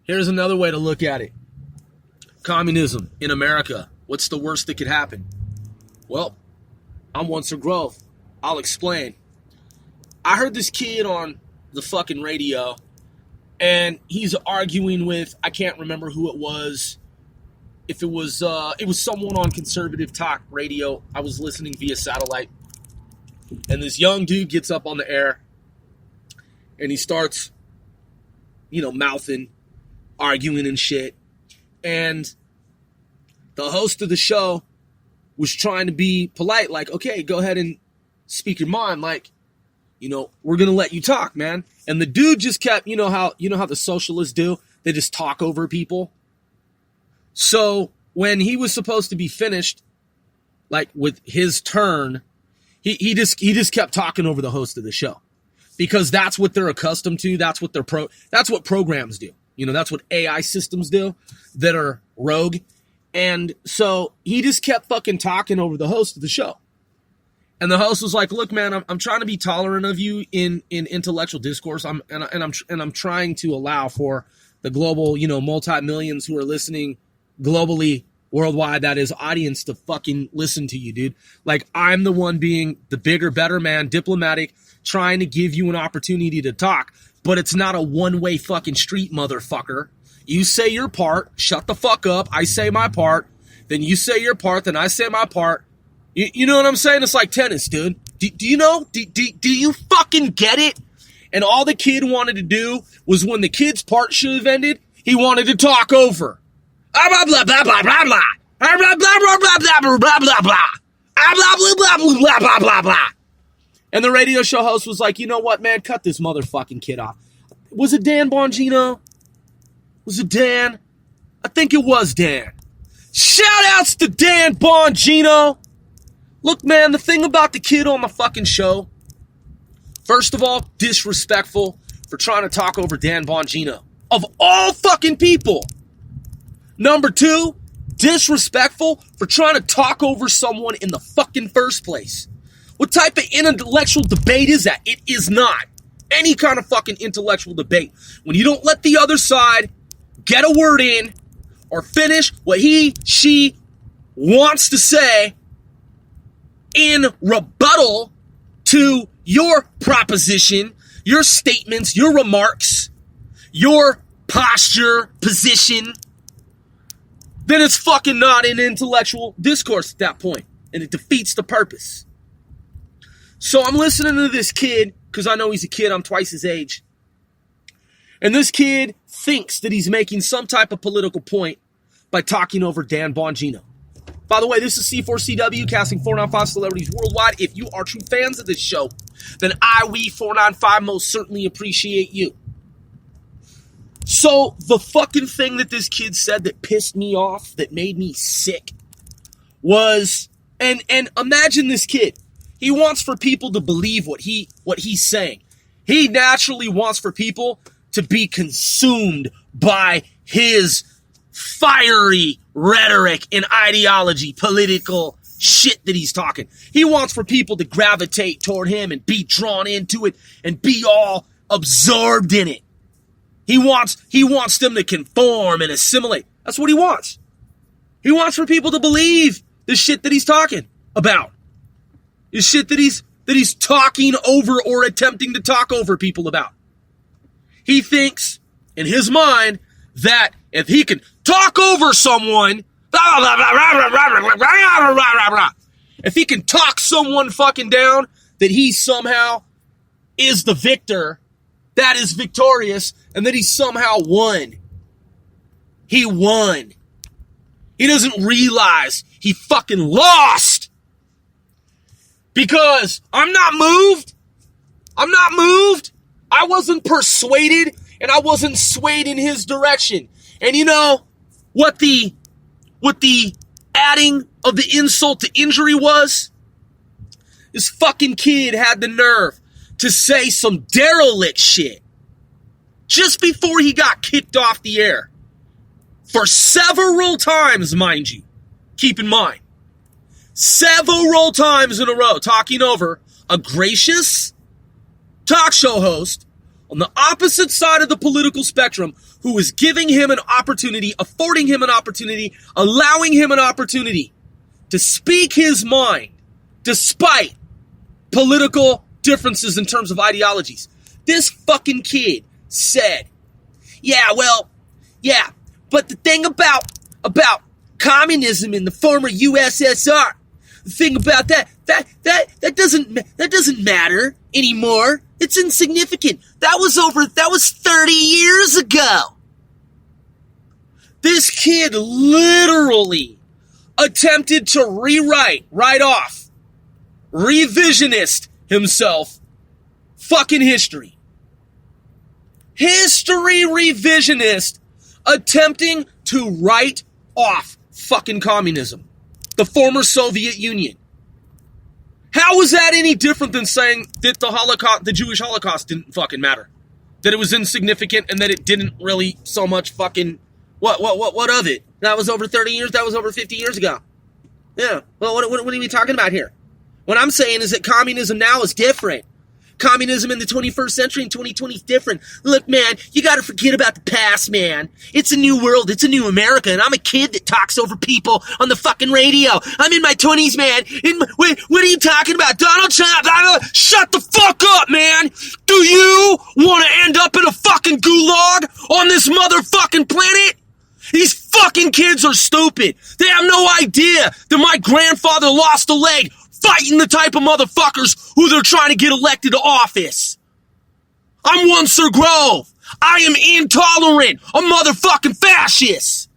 Here's another way to look at it. Communism in America. What's the worst that could happen? Well, I'm once a growth. I'll explain. I heard this kid on the fucking radio, and he's arguing with, I can't remember who it was. If it was someone on conservative talk radio. I was listening via satellite. And this young dude gets up on the air, and he starts, mouthing, arguing and shit. And the host of the show was trying to be polite, like, okay, go ahead and speak your mind, like, we're gonna let you talk, man. And the dude just kept, you know how the socialists do? They just talk over people. So when he was supposed to be finished, like with his turn, he just kept talking over the host of the show. Because that's what they're accustomed to, that's what programs do. That's what AI systems do that are rogue. And so he just kept fucking talking over the host of the show. And the host was like, look, man, I'm trying to be tolerant of you in intellectual discourse. I'm trying to allow for the global, multi-millions who are listening globally, worldwide, that is audience, to fucking listen to you, dude. Like, I'm the one being the bigger, better man, diplomatic, trying to give you an opportunity to talk. But it's not a one-way fucking street, motherfucker. You say your part, shut the fuck up, I say my part, then you say your part, then I say my part. You know what I'm saying? It's like tennis, dude. Do you know? Do you fucking get it? And all the kid wanted to do was, when the kid's part should have ended, he wanted to talk over. Blah, blah, blah, blah, blah, blah. Blah, blah, blah, blah, blah, blah, blah, blah, blah, blah. Blah, blah, blah, blah, blah, blah, blah. And the radio show host was like, you know what, man? Cut this motherfucking kid off. Was it Dan Bongino? Was it Dan? I think it was Dan. Shout outs to Dan Bongino. Look, man, the thing about the kid on the fucking show, first of all, disrespectful for trying to talk over Dan Bongino. Of all fucking people. Number two, disrespectful for trying to talk over someone in the fucking first place. What type of intellectual debate is that? It is not any kind of fucking intellectual debate. When you don't let the other side get a word in or finish what she wants to say in rebuttal to your proposition, your statements, your remarks, your posture, position, then it's fucking not an intellectual discourse at that point, and it defeats the purpose. So I'm listening to this kid, because I know he's a kid, I'm twice his age, and this kid thinks that he's making some type of political point by talking over Dan Bongino. By the way, this is C4CW, casting 495 celebrities worldwide. If you are true fans of this show, then we 495 most certainly appreciate you. So the fucking thing that this kid said that pissed me off, that made me sick, was, and imagine this kid. He wants for people to believe what he's saying. He naturally wants for people to be consumed by his fiery rhetoric and ideology, political shit that he's talking. He wants for people to gravitate toward him and be drawn into it and be all absorbed in it. He wants them to conform and assimilate. That's what he wants. He wants for people to believe the shit that he's talking about. The shit that he's talking over or attempting to talk over people about. He thinks, in his mind, that if he can talk over someone, if he can talk someone fucking down, that he somehow is the victor, that is victorious, and that he somehow won. He won. He doesn't realize he fucking lost. Because I'm not moved. I'm not moved. I wasn't persuaded, and I wasn't swayed in his direction. And you know what the adding of the insult to injury was? This fucking kid had the nerve to say some derelict shit just before he got kicked off the air. For several times, mind you. Keep in mind. Several times in a row, talking over a gracious talk show host on the opposite side of the political spectrum who is giving him an opportunity, affording him an opportunity, allowing him an opportunity to speak his mind despite political differences in terms of ideologies. This fucking kid said, but the thing about communism in the former USSR, the thing about that doesn't matter anymore. It's insignificant. That was 30 years ago. This kid literally attempted to write off, revisionist himself, fucking history. History revisionist attempting to write off fucking communism. The former Soviet Union. How was that any different than saying that the Jewish Holocaust didn't fucking matter? That it was insignificant and that it didn't really so much fucking... What of it? That was over 30 years, that was over 50 years ago. Yeah, well, what are we talking about here? What I'm saying is that communism now is different. Communism in the 21st century in 2020 is different. Look, man, you gotta forget about the past, man. It's a new world. It's a new America, and I'm a kid that talks over people on the fucking radio. I'm in my 20s, man. What are you talking about? Donald Trump? Shut the fuck up, man. Do you want to end up in a fucking gulag on this motherfucking planet? These fucking kids are stupid. They have no idea that my grandfather lost a leg fighting the type of motherfuckers who they're trying to get elected to office. I'm one Sir Grove. I am intolerant, a motherfucking fascist.